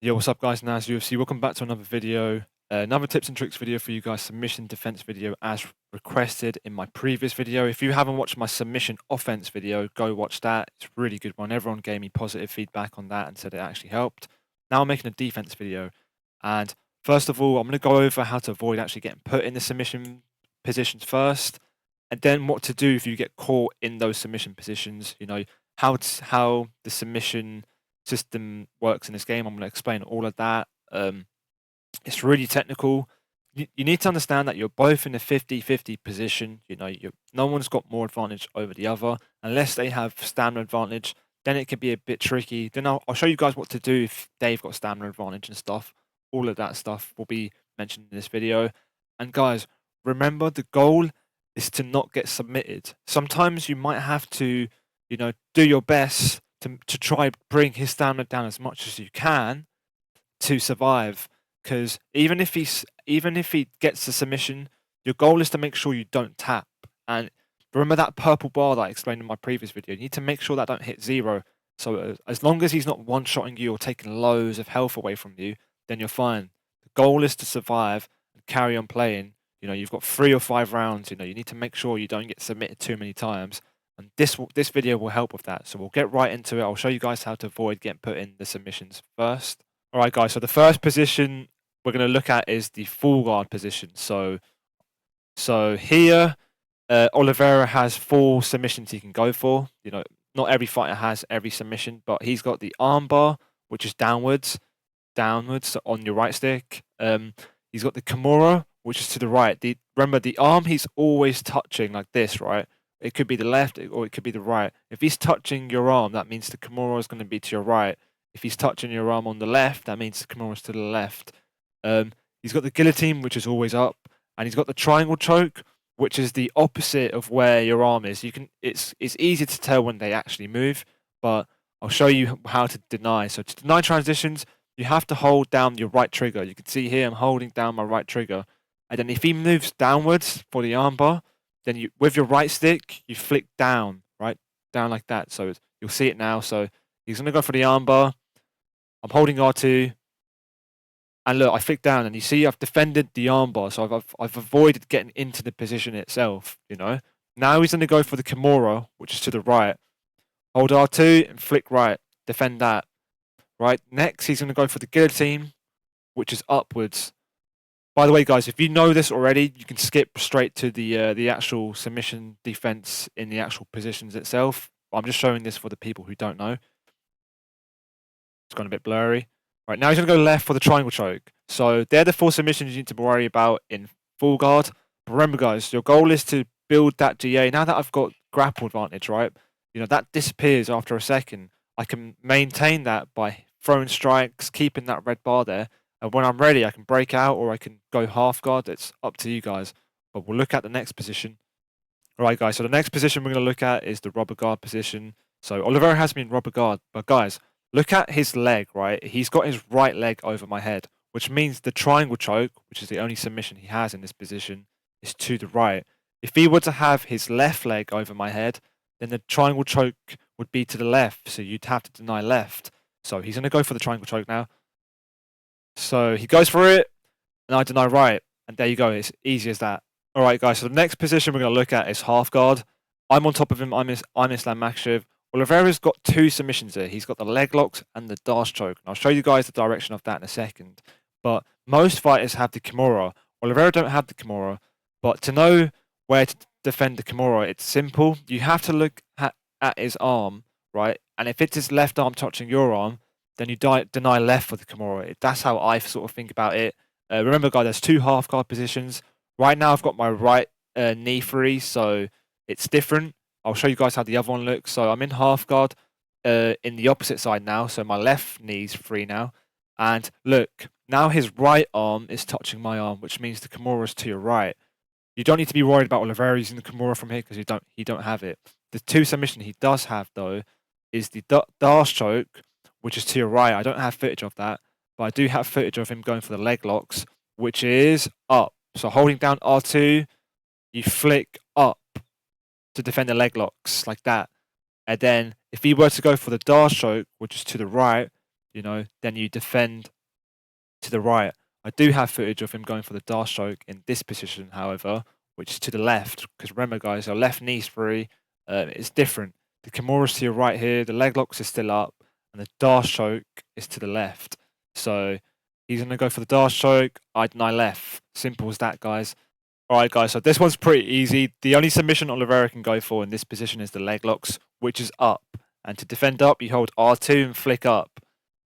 Yo, what's up guys, NazUFC. Welcome back to another video, another tips and tricks video for you guys, submission defense video as requested in my previous video. If you haven't watched my submission offense video, go watch that. It's a really good one. Everyone gave me positive feedback on that and said it actually helped. Now I'm making a defense video. And first of all, I'm going to go over how to avoid actually getting put in the submission positions first. And then what to do if you get caught in those submission positions, you know, how the submission system works in this game. I'm going to explain all of that. It's really technical. You need to understand that you're both in a 50-50 position. You know, no one's got more advantage over the other. Unless they have stamina advantage, then it can be a bit tricky. Then I'll show you guys what to do if they've got stamina advantage and stuff. All of that stuff will be mentioned in this video. And guys, remember the goal is to not get submitted. Sometimes you might have to, you know, do your best to try bring his stamina down as much as you can to survive. Because even if he gets the submission, your goal is to make sure you don't tap. And remember that purple bar that I explained in my previous video. You need to make sure that don't hit 0. So as long as he's not one-shotting you or taking loads of health away from you, then you're fine. The goal is to survive and carry on playing. You know, you've got 3 or 5 rounds. You know, you need to make sure you don't get submitted too many times. And this video will help with that. So we'll get right into it. I'll show you guys how to avoid getting put in the submissions first. All right, guys. So the first position we're going to look at is the full guard position. So here, Oliveira has 4 submissions he can go for. You know, not every fighter has every submission, but he's got the arm bar, which is downwards on your right stick. He's got the Kimura, which is to the right. Remember, the arm he's always touching like this, right? It could be the left or it could be the right. If he's touching your arm, that means the Kimura is going to be to your right. If he's touching your arm on the left, that means the Kimura is to the left. He's got the guillotine, which is always up, and he's got the triangle choke, which is the opposite of where your arm is. It's easy to tell when they actually move, but I'll show you how to deny. So to deny transitions, you have to hold down your right trigger. You can see here I'm holding down my right trigger, and then if he moves downwards for the armbar, then you, with your right stick, you flick down, right? Down like that. So you'll see it now. So he's going to go for the armbar. I'm holding R2. And look, I flick down and you see I've defended the armbar. So I've avoided getting into the position itself, you know. Now he's going to go for the Kimura, which is to the right. Hold R2 and flick right. Defend that. Right. Next, he's going to go for the guillotine, which is upwards. By the way, guys, if you know this already, you can skip straight to the actual submission defense in the actual positions itself. I'm just showing this for the people who don't know. It's gone a bit blurry. Right, now he's going to go left for the triangle choke. So they're the 4 submissions you need to worry about in full guard. But remember, guys, your goal is to build that GA. Now that I've got grapple advantage, right, you know, that disappears after a second. I can maintain that by throwing strikes, keeping that red bar there. And when I'm ready, I can break out or I can go half guard. It's up to you guys. But we'll look at the next position. All right, guys. So the next position we're going to look at is the rubber guard position. So Oliveira has me in rubber guard. But guys, look at his leg, right? He's got his right leg over my head, which means the triangle choke, which is the only submission he has in this position, is to the right. If he were to have his left leg over my head, then the triangle choke would be to the left. So you'd have to deny left. So he's going to go for the triangle choke now. So he goes for it, and I deny right. And there you go. It's easy as that. All right, guys. So the next position we're going to look at is half guard. I'm on top of him. I'm Islam Makhachev. Oliveira's got 2 submissions here. He's got the leg locks and the dash choke. And I'll show you guys the direction of that in a second. But most fighters have the Kimura. Oliveira don't have the Kimura. But to know where to defend the Kimura, it's simple. You have to look at his arm, right? And if it's his left arm touching your arm, then you deny left for the Kimura. That's how I sort of think about it. Remember, guys, there's 2 half guard positions. Right now, I've got my right knee free, so it's different. I'll show you guys how the other one looks. So I'm in half guard in the opposite side now. So my left knee's free now. And look, now his right arm is touching my arm, which means the Kimura's to your right. You don't need to be worried about Oliveira using the Kimura from here because he don't have it. The 2 submission he does have, though, is the dash choke, which is to your right. I don't have footage of that, but I do have footage of him going for the leg locks, which is up. So holding down R2, you flick up to defend the leg locks like that. And then if he were to go for the dash choke, which is to the right, you know, then you defend to the right. I do have footage of him going for the Dark Stroke in this position, however, which is to the left. Because remember, guys, your left knee's free. It's different. The Kimura's to your right here. The leg locks is still up, and the Dark Stroke is to the left. So he's going to go for the Dark Stroke. I deny left. Simple as that, guys. All right, guys. So this one's pretty easy. The only submission Oliveira can go for in this position is the leg locks, which is up. And to defend up, you hold R2 and flick up,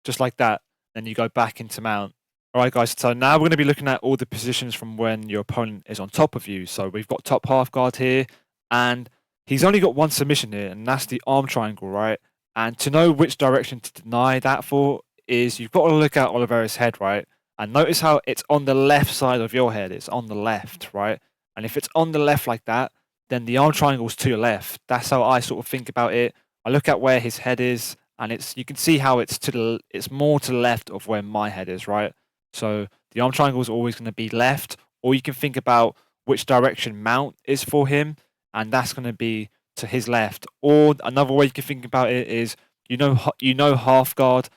just like that. Then you go back into mount. All right, guys. So now we're going to be looking at all the positions from when your opponent is on top of you. So we've got top half guard here, and he's only got one submission here, and that's the arm triangle, right? And to know which direction to deny that for is you've got to look at Oliveira's head, right? And notice how it's on the left side of your head. It's on the left, right? And if it's on the left like that, then the arm triangle's to your left. That's how I sort of think about it. I look at where his head is, and you can see how it's more to the left of where my head is, right? So the arm triangle is always going to be left, or you can think about which direction mount is for him, and that's going to be to his left. Or another way you can think about it is, half guard,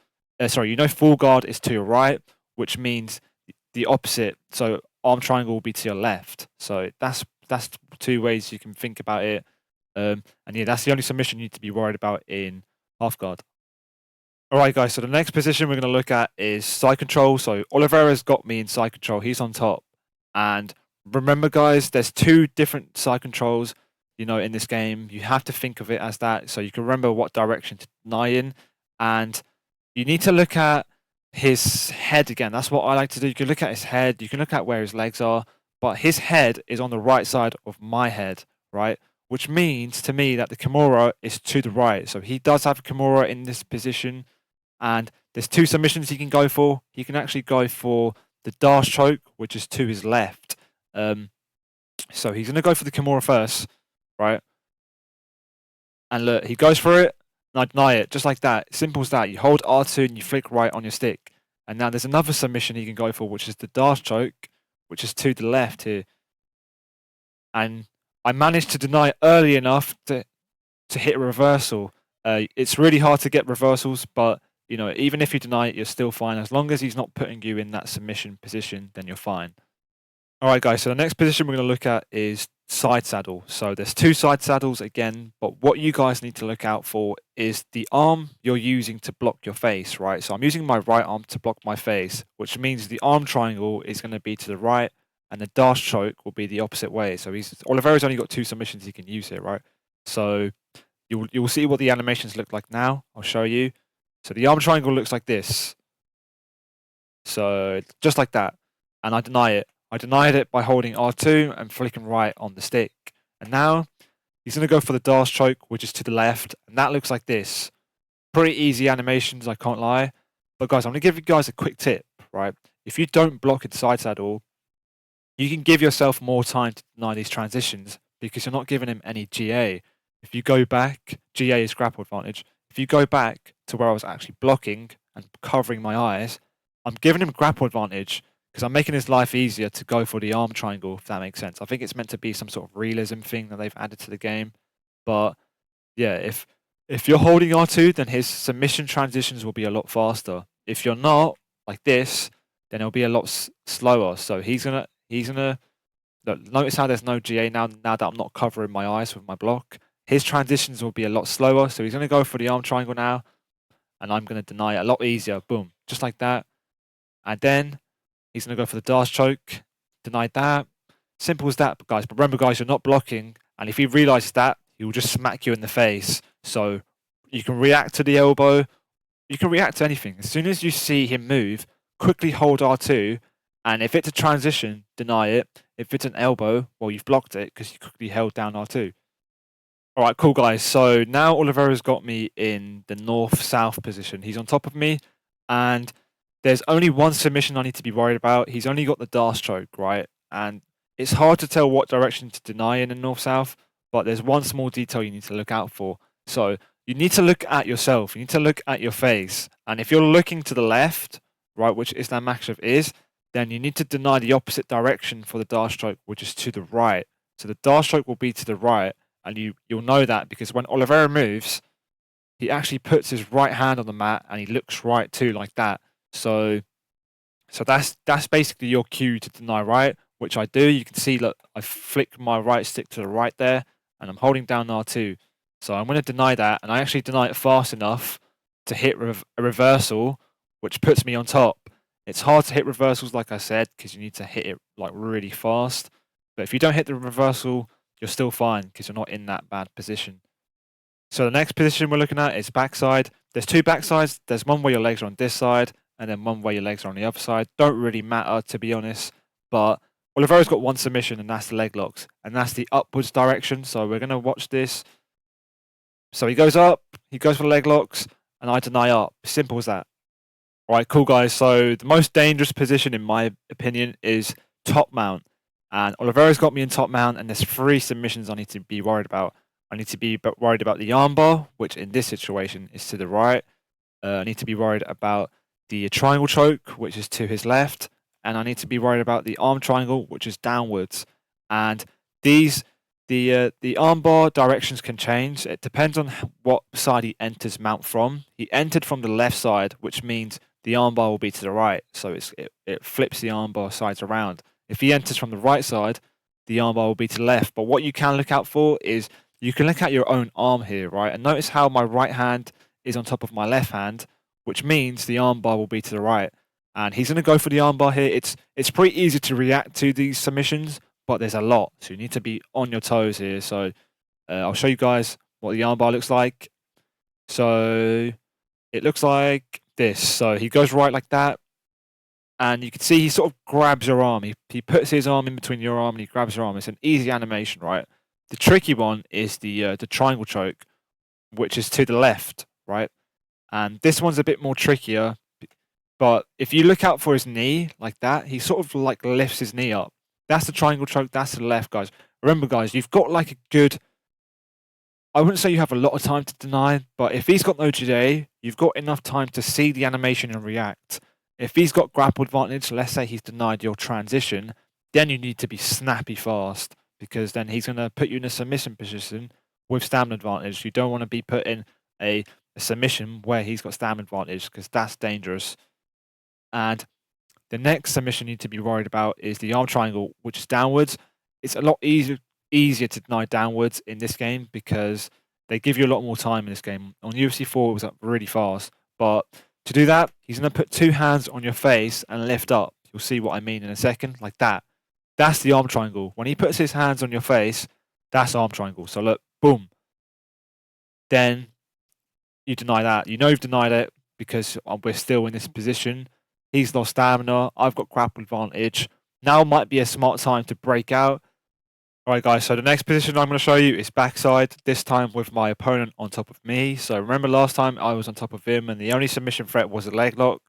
full guard is to your right, which means the opposite. So arm triangle will be to your left. So that's two ways you can think about it. And yeah, that's the only submission you need to be worried about in half guard. All right, guys. So the next position we're going to look at is side control. So Oliveira's got me in side control. He's on top. And remember, guys, there's two different side controls, in this game. You have to think of it as that, so you can remember what direction to deny in. And you need to look at his head again. That's what I like to do. You can look at his head. You can look at where his legs are. But his head is on the right side of my head, right? Which means to me that the Kimura is to the right. So he does have a Kimura in this position. And there's two submissions he can go for. He can actually go for the Dark Choke, which is to his left. So he's going to go for the Kimura first, right? And look, he goes for it, and I deny it, just like that. Simple as that. You hold R2 and you flick right on your stick. And now there's another submission he can go for, which is the Dark Choke, which is to the left here. And I managed to deny it early enough to hit a reversal. It's really hard to get reversals, but even if you deny it, you're still fine. As long as he's not putting you in that submission position, then you're fine. All right, guys. So the next position we're going to look at is side saddle. So there's two side saddles again, but what you guys need to look out for is the arm you're using to block your face, right? So I'm using my right arm to block my face, which means the arm triangle is going to be to the right, and the Dark Choke will be the opposite way. So Oliveira's only got two submissions he can use here, right? So you'll see what the animations look like now. I'll show you. So the arm triangle looks like this. So just like that. And I deny it. I denied it by holding R2 and flicking right on the stick. And now he's going to go for the Dark Choke, which is to the left. And that looks like this. Pretty easy animations, I can't lie. But guys, I'm going to give you guys a quick tip, right? If you don't block in side saddle, you can give yourself more time to deny these transitions because you're not giving him any GA. If you go back, GA is grapple advantage. If you go back to where I was actually blocking and covering my eyes, I'm giving him grapple advantage because I'm making his life easier to go for the arm triangle, if that makes sense. I think it's meant to be some sort of realism thing that they've added to the game. But yeah, if you're holding R2, then his submission transitions will be a lot faster. If you're not, like this, then it'll be a lot slower. So he's gonna look, notice how there's no GA now that I'm not covering my eyes with my block. His transitions will be a lot slower, so he's going to go for the arm triangle now, and I'm going to deny it a lot easier. Boom, just like that. And then he's going to go for the Dark Choke, denied that. Simple as that, guys. But remember, guys, you're not blocking, and if he realizes that, he will just smack you in the face. So you can react to the elbow. You can react to anything. As soon as you see him move, quickly hold R2, and if it's a transition, deny it. If it's an elbow, well, you've blocked it because you quickly held down R2. All right, cool, guys. So now Oliveira's got me in the north-south position. He's on top of me, and there's only one submission I need to be worried about. He's only got the Dark Choke, right? And it's hard to tell what direction to deny in the north-south, but there's one small detail you need to look out for. So you need to look at yourself. You need to look at your face. And if you're looking to the left, right, which Islam Makhachev is, then you need to deny the opposite direction for the Dark Choke, which is to the right. So the Dark Choke will be to the right. And you'll know that because when Oliveira moves, he actually puts his right hand on the mat and he looks right too, like that. So So that's basically your cue to deny right, which I do. You can see, look, I flick my right stick to the right there, and I'm holding down R2. So I'm going to deny that, and I actually deny it fast enough to hit a reversal, which puts me on top. It's hard to hit reversals, like I said, because you need to hit it like really fast. But if you don't hit the reversal, you're still fine because you're not in that bad position. So the next position we're looking at is backside. There's two backsides. There's one where your legs are on this side, and then one where your legs are on the other side. Don't really matter, to be honest. But Oliveira's got one submission, and that's the leg locks, and that's the upwards direction. So we're going to watch this. So he goes up, he goes for the leg locks, and I deny up. Simple as that. All right, cool, guys. So the most dangerous position, in my opinion, is top mount. And Oliveira's got me in top mount, and there's 3 submissions I need to be worried about. I need to be worried about the armbar, which in this situation is to the right. I need to be worried about the triangle choke, which is to his left. And I need to be worried about the arm triangle, which is downwards. And the armbar directions can change. It depends on what side he enters mount from. He entered from the left side, which means the armbar will be to the right. So it flips the armbar sides around. If he enters from the right side, the armbar will be to the left. But what you can look out for is you can look at your own arm here, right? And notice how my right hand is on top of my left hand, which means the armbar will be to the right. And he's going to go for the armbar here. It's pretty easy to react to these submissions, but there's a lot. So you need to be on your toes here. So I'll show you guys what the armbar looks like. So it looks like this. So he goes right like that. And you can see he sort of grabs your arm. He puts his arm in between your arm and he grabs your arm. It's an easy animation, right? The tricky one is the triangle choke, which is to the left, right? And this one's a bit more trickier. But if you look out for his knee like that, he sort of like lifts his knee up. That's the triangle choke. That's the left, guys. Remember, guys, you've got like a good... I wouldn't say you have a lot of time to deny, but if he's got no GA, you've got enough time to see the animation and react. If he's got grapple advantage, let's say he's denied your transition, then you need to be snappy fast because then he's going to put you in a submission position with stamina advantage. You don't want to be put in a submission where he's got stamina advantage because that's dangerous. And the next submission you need to be worried about is the arm triangle, which is downwards. It's a lot easier to deny downwards in this game because they give you a lot more time in this game. On UFC 4, it was up really fast. But to do that, he's going to put 2 hands on your face and lift up. You'll see what I mean in a second, like that. That's the arm triangle. When he puts his hands on your face, that's arm triangle. So look, boom. Then you deny that. You know you've denied it because we're still in this position. He's lost stamina. I've got grapple advantage. Now might be a smart time to break out. All right, guys, so the next position I'm going to show you is backside, this time with my opponent on top of me. So remember last time I was on top of him and the only submission threat was a leg lock.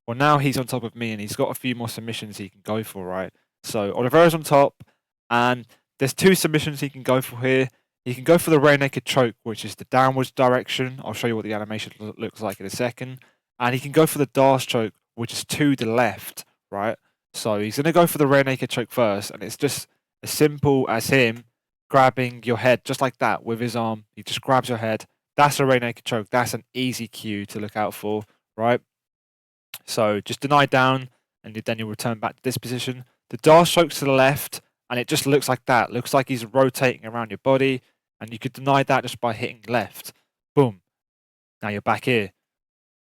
Well, now he's on top of me and he's got a few more submissions he can go for, right? So Oliveira's on top and there's 2 submissions he can go for here. He can go for the rear naked choke, which is the downwards direction. I'll show you what the animation looks like in a second. And he can go for the Darce choke, which is to the left, right? So he's going to go for the rear naked choke first, and it's just as simple as him grabbing your head just like that with his arm. He just grabs your head. That's a rear naked choke. That's an easy cue to look out for, right? So just deny down, and then you'll return back to this position. The Darce choke's to the left, and it just looks like that. Looks like he's rotating around your body, and you could deny that just by hitting left. Boom. Now you're back here.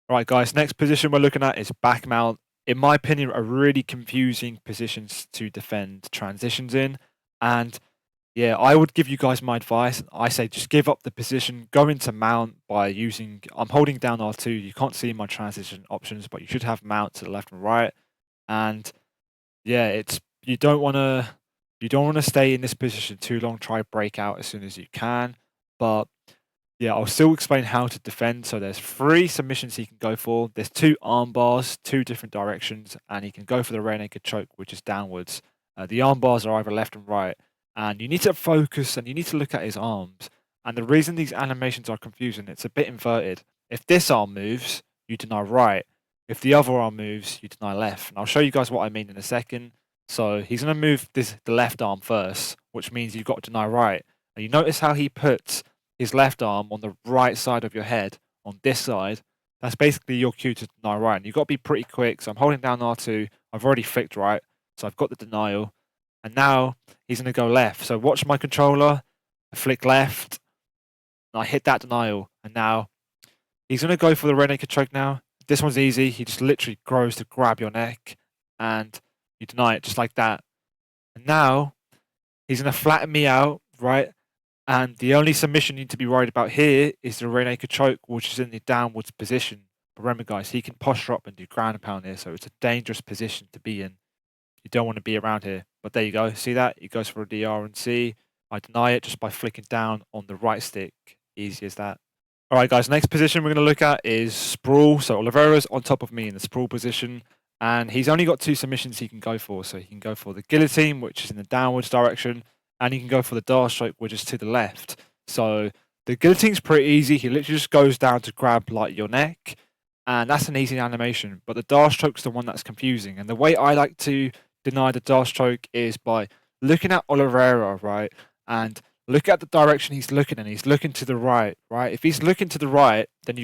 All right, guys, next position we're looking at is back mount. In my opinion, a really confusing positions to defend transitions in. And yeah, I would give you guys my advice. I say just give up the position, go into mount by using, I'm holding down R2. You can't see my transition options, but you should have mount to the left and right. And yeah, you don't want to stay in this position too long. Try break out as soon as you can. But yeah, I'll still explain how to defend. So there's 3 submissions he can go for. There's 2 arm bars, 2 different directions, and he can go for the rear naked choke, which is downwards. The arm bars are either left and right, and you need to focus and you need to look at his arms. And the reason these animations are confusing, it's a bit inverted. If this arm moves, you deny right. If the other arm moves, you deny left. And I'll show you guys what I mean in a second. So he's going to move the left arm first, which means you've got to deny right. And you notice how he puts his left arm on the right side of your head, on this side. That's basically your cue to deny right. And you've got to be pretty quick. So I'm holding down R2. I've already flicked right, so I've got the denial, and now he's going to go left. So watch my controller, I flick left, and I hit that denial, and now he's going to go for the rear naked choke now. This one's easy. He just literally grows to grab your neck, and you deny it just like that. And now he's going to flatten me out, right? And the only submission you need to be worried about here is the rear naked choke, which is in the downwards position. But remember, guys, he can posture up and do ground and pound here, so it's a dangerous position to be in. You don't want to be around here. But there you go. See that? He goes for a DR and C. I deny it just by flicking down on the right stick. Easy as that. All right, guys, next position we're going to look at is Sprawl. So Oliveira's on top of me in the Sprawl position, and he's only got 2 submissions he can go for. So he can go for the guillotine, which is in the downwards direction, and he can go for the dart stroke, which is to the left. So the guillotine's pretty easy. He literally just goes down to grab like your neck, and that's an easy animation. But the dart stroke's the one that's confusing. And the way I like to deny the dart stroke is by looking at Oliveira, right, and look at the direction he's looking in. He's looking to the right, right? If he's looking to the right, then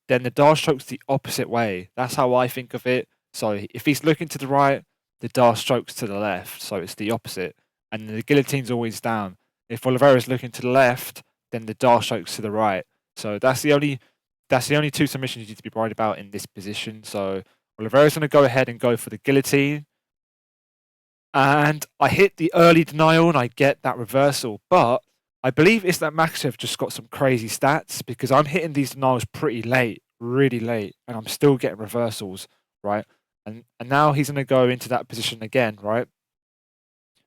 then the dart stroke's the opposite way. That's how I think of it. So if he's looking to the right, the dart stroke's to the left. So it's the opposite. And the guillotine's always down. If Oliveira's looking to the left, then the dart stroke's to the right. So that's the only 2 submissions you need to be worried about in this position. So Oliveira's going to go ahead and go for the guillotine. And I hit the early denial and I get that reversal. But I believe Islam Makhachev just got some crazy stats because I'm hitting these denials pretty late, really late, and I'm still getting reversals, right? And now he's going to go into that position again, right?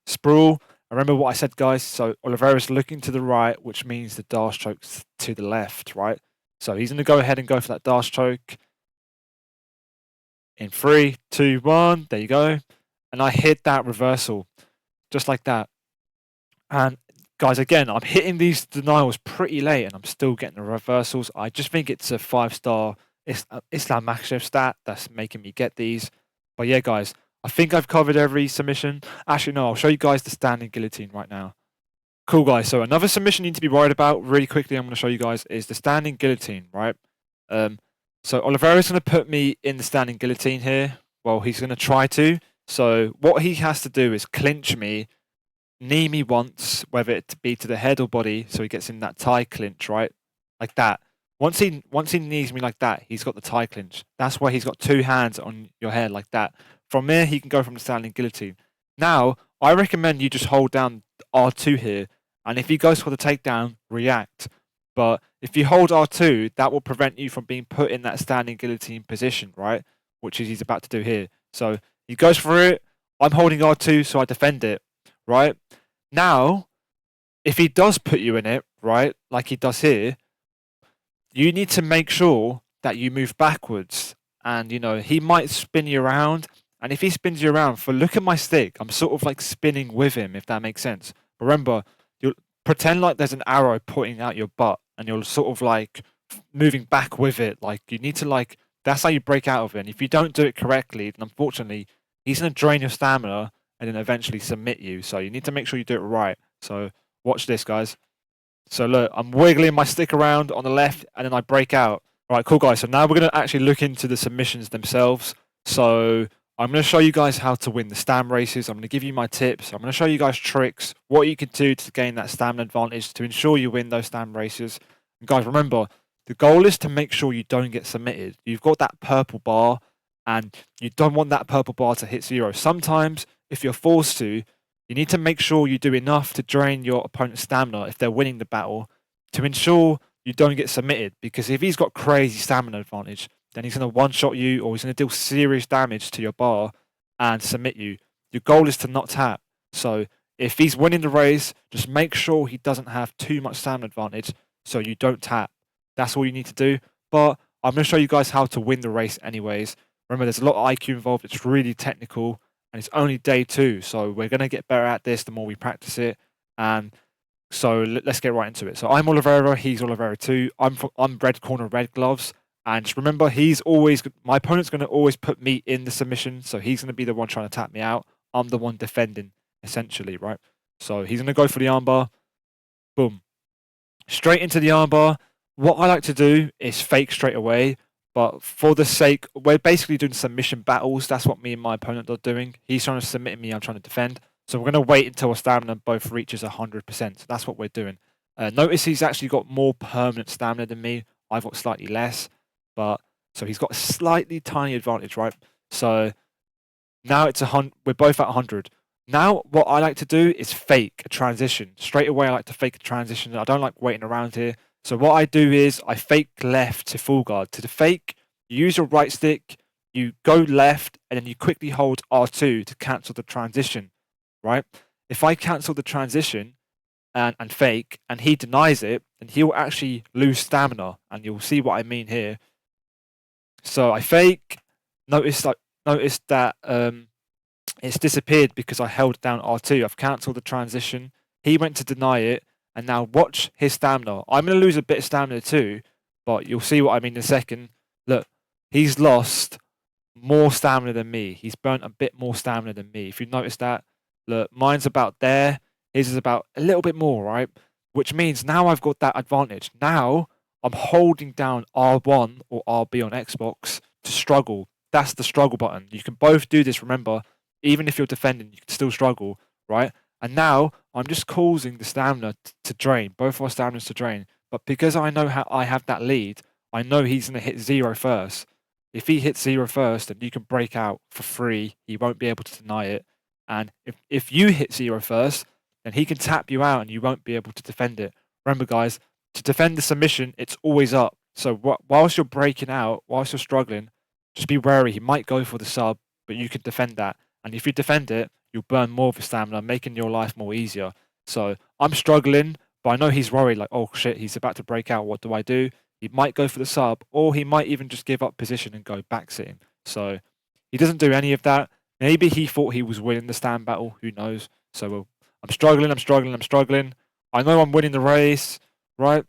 Sprawl, remember what I said, guys. So Oliveira's looking to the right, which means the dart stroke's to the left, right? So he's going to go ahead and go for that dart stroke. In 3, 2, 1, there you go. And I hit that reversal, just like that. And guys, again, I'm hitting these denials pretty late and I'm still getting the reversals. I just think it's a 5-star Islam Makhachev stat that's making me get these. But yeah, guys, I think I've covered every submission. Actually, no, I'll show you guys the standing guillotine right now. Cool, guys. So another submission you need to be worried about really quickly, I'm going to show you guys, is the standing guillotine, right? So Oliveira's going to put me in the standing guillotine here. Well, he's going to try to. So what he has to do is clinch me, knee me once, whether it be to the head or body, so he gets in that tie clinch, right? Like that. Once he knees me like that, he's got the tie clinch. That's why he's got 2 hands on your head like that. From there, he can go from the standing guillotine. Now, I recommend you just hold down R2 here, and if he goes for the takedown, react. But if you hold R2, that will prevent you from being put in that standing guillotine position, right? Which is he's about to do here. So he goes for it. I'm holding R2, so I defend it, right? Now, if he does put you in it, right, like he does here, you need to make sure that you move backwards. And, you know, he might spin you around. And if he spins you around, look at my stick, I'm sort of like spinning with him, if that makes sense. But remember, you'll pretend like there's an arrow pointing out your butt, and you're sort of like moving back with it. Like, you need to like, that's how you break out of it. And if you don't do it correctly, then unfortunately, he's going to drain your stamina and then eventually submit you. So you need to make sure you do it right. So watch this, guys. So look, I'm wiggling my stick around on the left and then I break out. All right, cool, guys. So now we're going to actually look into the submissions themselves. So I'm going to show you guys how to win the stam races. I'm going to give you my tips. I'm going to show you guys tricks, what you can do to gain that stamina advantage to ensure you win those stam races. And guys, remember, the goal is to make sure you don't get submitted. You've got that purple bar and you don't want that purple bar to hit 0. Sometimes, if you're forced to, you need to make sure you do enough to drain your opponent's stamina if they're winning the battle to ensure you don't get submitted. Because if he's got crazy stamina advantage, then he's going to one-shot you or he's going to deal serious damage to your bar and submit you. Your goal is to not tap. So if he's winning the race, just make sure he doesn't have too much stamina advantage so you don't tap. That's all you need to do. But I'm going to show you guys how to win the race anyways. Remember, there's a lot of IQ involved. It's really technical. And it's only day 2, so we're going to get better at this the more we practice it. And so let's get right into it. So I'm Oliveira, he's Oliveira too. I'm red corner, red gloves. And just remember, my opponent's going to always put me in the submission, so he's going to be the one trying to tap me out. I'm the one defending, essentially, right? So he's going to go for the armbar. Boom. Straight into the armbar. What I like to do is fake straight away, But for the sake, we're basically doing submission battles. That's what me and my opponent are doing. He's trying to submit me, I'm trying to defend. So we're going to wait until our stamina both reaches 100%. So that's what we're doing. Notice he's actually got more permanent stamina than me. I've got slightly less, but so he's got a slightly tiny advantage, right? So now it's 100. We're both at 100. Now what I like to do is fake a transition. Straight away, I like to fake a transition. I don't like waiting around here. So what I do is I fake left to full guard. To the fake, you use your right stick, you go left, and then you quickly hold R2 to cancel the transition, right? If I cancel the transition and fake, and he denies it, then he'll actually lose stamina, and you'll see what I mean here. So I fake, notice that it's disappeared because I held down R2. I've cancelled the transition. He went to deny it, and now watch his stamina. I'm going to lose a bit of stamina too, but you'll see what I mean in a second. Look, he's lost more stamina than me. He's burnt a bit more stamina than me. If you notice that, look, mine's about there. His is about a little bit more, right? Which means now I've got that advantage. Now I'm holding down R1 or RB on Xbox to struggle. That's the struggle button. You can both do this, remember. Even if you're defending, you can still struggle, right? And now I'm just causing the stamina to drain, both of our staminas to drain. But because I know how I have that lead, I know he's going to hit 0 first. If he hits 0 first, then you can break out for free. He won't be able to deny it. And if you hit 0 first, then he can tap you out and you won't be able to defend it. Remember, guys, to defend the submission, it's always up. So whilst you're breaking out, whilst you're struggling, just be wary. He might go for the sub, but you can defend that. And if you defend it, you'll burn more of your stamina, making your life more easier. So I'm struggling, but I know he's worried, like, oh shit, he's about to break out. What do I do? He might go for the sub, or he might even just give up position and go back sitting. So he doesn't do any of that. Maybe he thought he was winning the stand battle. Who knows? So I'm struggling. I know I'm winning the race, right?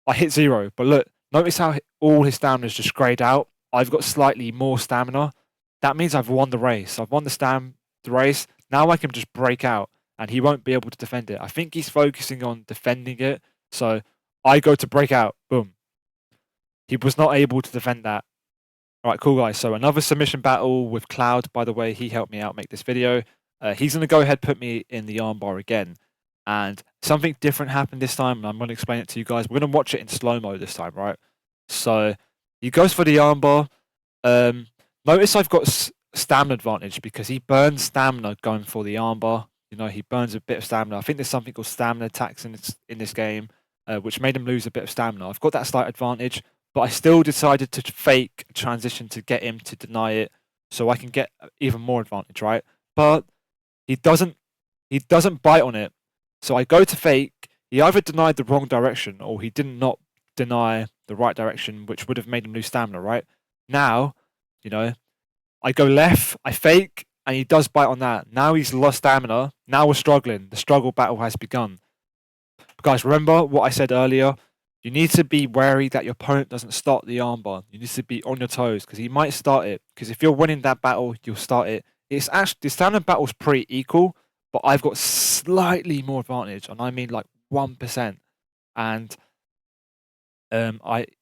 I hit 0, but look, notice how all his stamina is just grayed out. I've got slightly more stamina. That means I've won the race. I've won the race. Now I can just break out and he won't be able to defend it. I think he's focusing on defending it. So I go to break out. Boom. He was not able to defend that. All right, cool, guys. So another submission battle with Cloud. By the way, he helped me out make this video. He's going to go ahead put me in the armbar again. And something different happened this time. And I'm going to explain it to you guys. We're going to watch it in slow-mo this time, right? So he goes for the armbar. Notice I've got stamina advantage because he burns stamina going for the armbar. You know, he burns a bit of stamina. I think there's something called stamina tax in this game, which made him lose a bit of stamina. I've got that slight advantage, but I still decided to fake a transition to get him to deny it so I can get even more advantage, right? But he doesn't bite on it. So I go to fake. He either denied the wrong direction or he did not deny the right direction, which would have made him lose stamina, right? Now, you know, I go left, I fake, and he does bite on that. Now he's lost stamina. Now we're struggling. The struggle battle has begun. But guys, remember what I said earlier? You need to be wary that your opponent doesn't start the armbar. You need to be on your toes because he might start it. Because if you're winning that battle, you'll start it. It's actually, the stamina battle's pretty equal, but I've got slightly more advantage, and I mean like 1%. And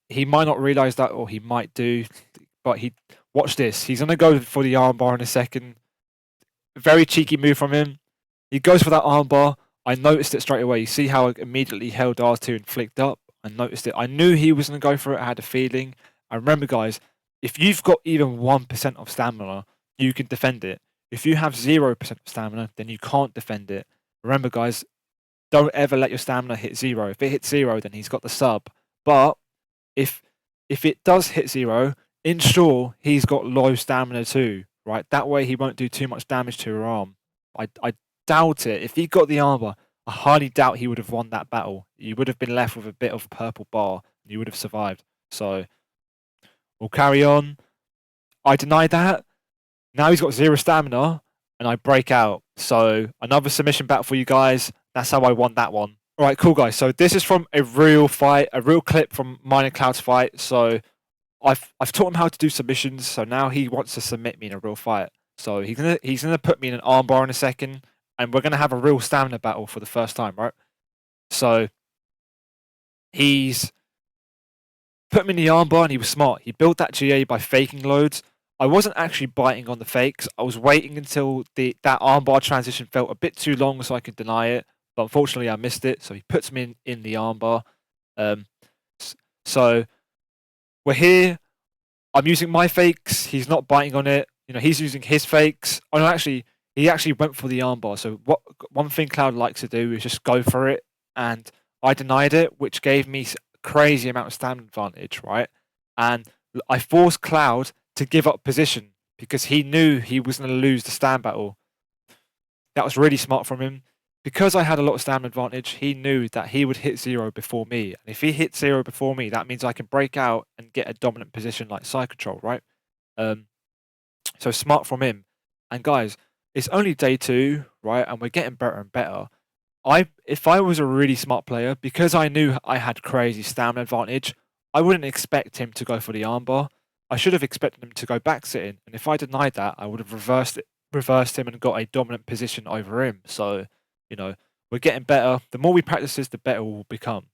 he might not realize that, or he might do, but watch this. He's gonna go for the armbar in a second. Very cheeky move from him. He goes for that armbar. I noticed it straight away. You see how I immediately held R2 and flicked up? I noticed it. I knew he was gonna go for it. I had a feeling. And remember, guys, if you've got even 1% of stamina, you can defend it. If you have 0% of stamina, then you can't defend it. Remember, guys, don't ever let your stamina hit 0. If it hits 0, then he's got the sub. But if it does hit 0, ensure he's got low stamina too, right? That way he won't do too much damage to your arm. I doubt it. If he got the armor, I highly doubt he would have won that battle. You would have been left with a bit of purple bar and you would have survived. So we'll carry on. I deny that. Now he's got 0 stamina and I break out. So another submission battle for you guys. That's how I won that one. All right, cool, guys. So this is from a real fight, a real clip from mine and Cloud's fight. So I've taught him how to do submissions. So now he wants to submit me in a real fight. So he's gonna put me in an armbar in a second, and we're gonna have a real stamina battle for the first time, right? So he's Put him in the armbar and he was smart. He built that GA by faking loads. I wasn't actually biting on the fakes. I was waiting until that armbar transition felt a bit too long so I could deny it. But unfortunately, I missed it. So he puts me in the armbar. So we're here. I'm using my fakes. He's not biting on it. He's using his fakes. Oh no, he actually went for the armbar. So one thing Cloud likes to do is just go for it, and I denied it, which gave me a crazy amount of stamina advantage, right? And I forced Cloud to give up position because he knew he was going to lose the stand battle. That was really smart from him. Because I had a lot of stamina advantage, he knew that he would hit 0 before me. And if he hits 0 before me, that means I can break out and get a dominant position like side control, right? So smart from him. And guys, it's only day 2, right? And we're getting better and better. If I was a really smart player, because I knew I had crazy stamina advantage, I wouldn't expect him to go for the armbar. I should have expected him to go back sitting. And if I denied that, I would have reversed him and got a dominant position over him. So, we're getting better. The more we practice this, the better we'll become.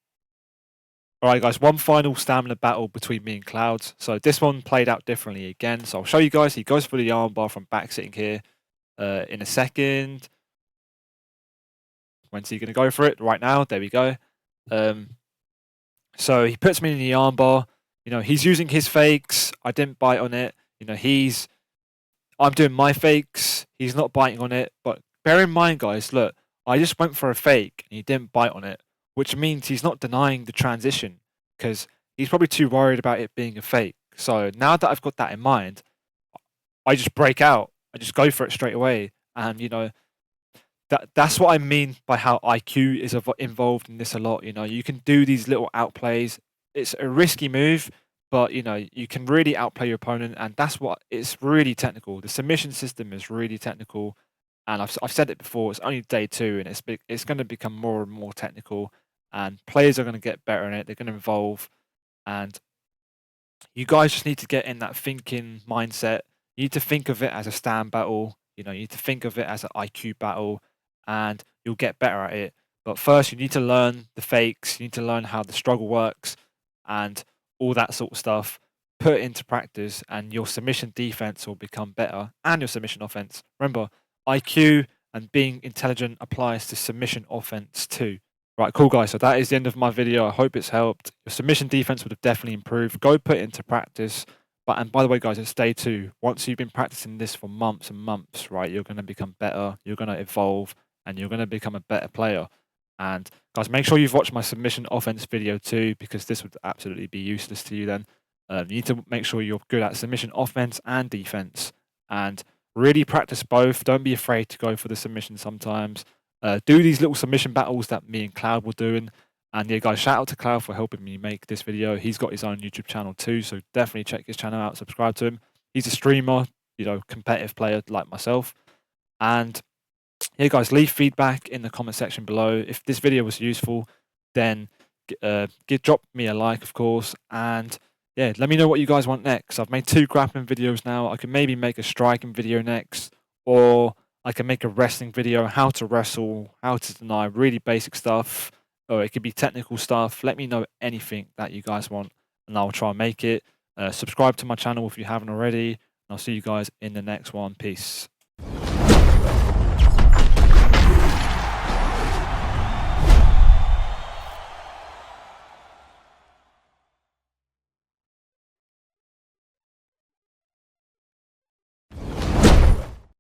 All right, guys, one final stamina battle between me and Clouds. So this one played out differently again. So I'll show you guys. He goes for the armbar from back sitting here in a second. When's he going to go for it? Right now. There we go. So he puts me in the armbar. He's using his fakes. I didn't bite on it. I'm doing my fakes. He's not biting on it. But bear in mind, guys, look, I just went for a fake and he didn't bite on it, which means he's not denying the transition because he's probably too worried about it being a fake. So now that I've got that in mind, I just break out. I just go for it straight away. And, that's what I mean by how IQ is involved in this a lot. You can do these little outplays. It's a risky move, but you can really outplay your opponent, and it's really technical. The submission system is really technical, and I've said it before. It's only day 2, and it's going to become more and more technical, and players are going to get better in it. They're going to evolve, and you guys just need to get in that thinking mindset. You need to think of it as a stand battle. You need to think of it as an IQ battle, and you'll get better at it. But first, you need to learn the fakes. You need to learn how the struggle works, and all that sort of stuff. Put it into practice, and your submission defense will become better, and your submission offense. Remember, IQ and being intelligent applies to submission offense too. Right, cool guys. So that is the end of my video. I hope it's helped. Your submission defense would have definitely improved. Go put it into practice. And by the way, guys, it's day 2. Once you've been practicing this for months and months, right, you're going to become better. You're going to evolve, and you're going to become a better player. And guys, make sure you've watched my submission offense video too, because this would absolutely be useless to you then. You need to make sure you're good at submission offense and defense, and really practice both. Don't be afraid to go for the submission sometimes. Do these little submission battles that me and Cloud were doing. And yeah, guys, shout out to Cloud for helping me make this video. He's got his own YouTube channel too, so definitely check his channel out, subscribe to him. He's a streamer, competitive player like myself. And yeah, guys, leave feedback in the comment section below. If this video was useful, then drop me a like, of course. And yeah, let me know what you guys want next. I've made 2 grappling videos now. I can maybe make a striking video next, or I can make a wrestling video, how to wrestle, how to deny, really basic stuff. Or it could be technical stuff. Let me know anything that you guys want, and I'll try and make it. Subscribe to my channel if you haven't already. And I'll see you guys in the next one. Peace.